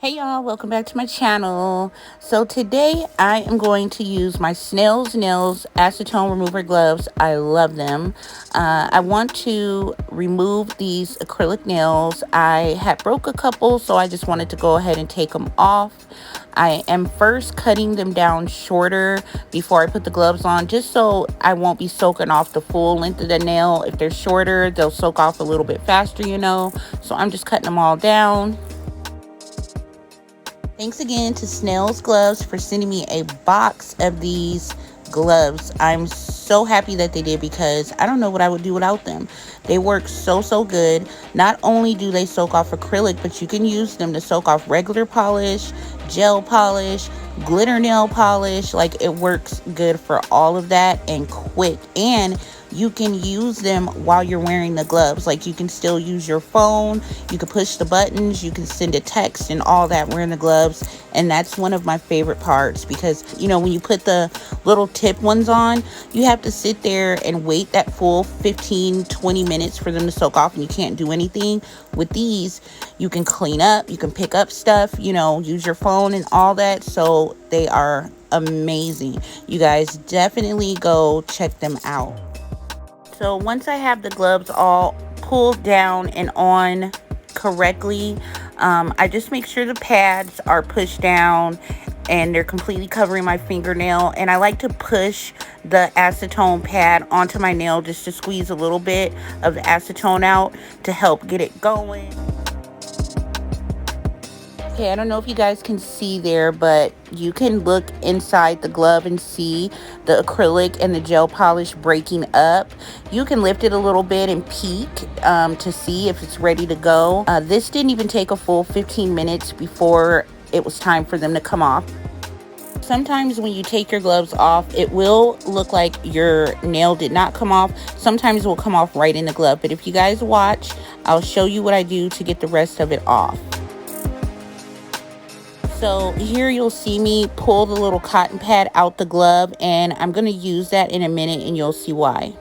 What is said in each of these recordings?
Hey y'all, welcome back to my channel. So today I am going to use my Snail's Nails Acetone Remover Gloves. I love them. I want to remove these acrylic nails. I had broke a couple, so I just wanted to go ahead and take them off. I am first cutting them down shorter before I put the gloves on, just so I won't be soaking off the full length of the nail. If they're shorter, they'll soak off a little bit faster, you know. So I'm just cutting them all down. Thanks again to Snail's Gloves for sending me a box of these gloves. I'm so happy that they did because I don't know what I would do without them. They work so good. Not only do they soak off acrylic, but you can use them to soak off regular polish, gel polish, glitter nail polish. Like, it works good for all of that and quick. And you can use them while you're wearing the gloves. Like, you can still use your phone, you can push the buttons, you can send a text and all that wearing the gloves. And that's one of my favorite parts because, you know, when you put the little tip ones on, you have to sit there and wait that full 15-20 minutes for them to soak off, and you can't do anything. With these, you can clean up, you can pick up stuff, you know, use your phone and all that. So they are amazing. You guys definitely go check them out. So once I have the gloves all pulled down and on correctly, I just make sure the pads are pushed down and they're completely covering my fingernail. And I like to push the acetone pad onto my nail just to squeeze a little bit of the acetone out to help get it going. Okay, I don't know if you guys can see there, but you can look inside the glove and see the acrylic and the gel polish breaking up. You can lift it a little bit and peek to see if it's ready to go. This didn't even take a full 15 minutes before it was time for them to come off. Sometimes when you take your gloves off, it will look like your nail did not come off. Sometimes it will come off right in the glove. But if you guys watch, I'll show you what I do to get the rest of it off. So here you'll see me pull the little cotton pad out the glove, and I'm going to use that in a minute and you'll see why.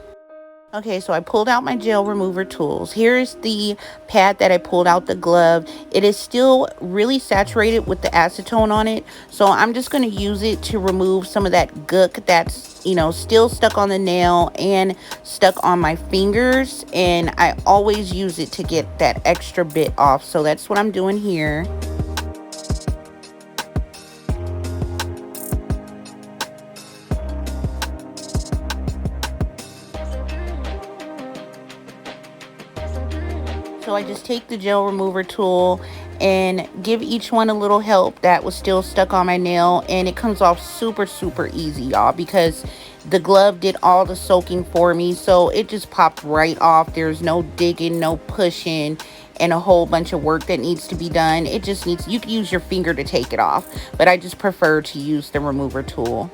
Okay, so I pulled out my gel remover tools. Here's the pad that I pulled out the glove. It is still really saturated with the acetone on it, so I'm just going to use it to remove some of that gook that's, you know, still stuck on the nail and stuck on my fingers. And I always use it to get that extra bit off, so that's what I'm doing here. So I just take the gel remover tool and give each one a little help that was still stuck on my nail, and it comes off super easy, y'all, because the glove did all the soaking for me. So it just popped right off. There's no digging, no pushing, and a whole bunch of work that needs to be done. It just needs, you can use your finger to take it off, but I just prefer to use the remover tool.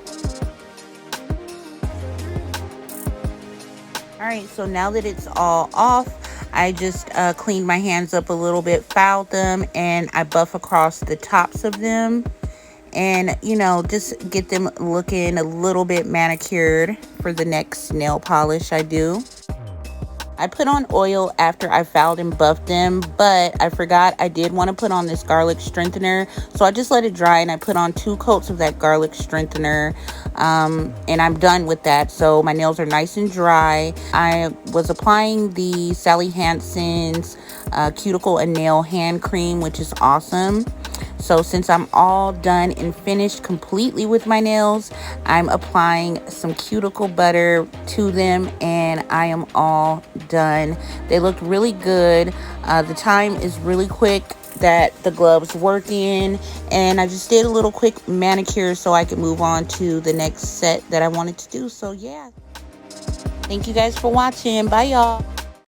All right, so now that it's all off, I just cleaned my hands up a little bit, filed them, and I buff across the tops of them. And, you know, just get them looking a little bit manicured for the next nail polish I do. I put on oil after I filed and buffed them, but I forgot I did want to put on this garlic strengthener. So I just let it dry and I put on 2 coats of that garlic strengthener. And I'm done with that. So my nails are nice and dry. I was applying the Sally Hansen's Cuticle and Nail Hand Cream, which is awesome. So since I'm all done and finished completely with my nails, I'm applying some cuticle butter to them, and I am all done. They look really good. The time is really quick that the gloves work in, and I just did a little quick manicure so I could move on to the next set that I wanted to do. So yeah, thank you guys for watching. Bye y'all.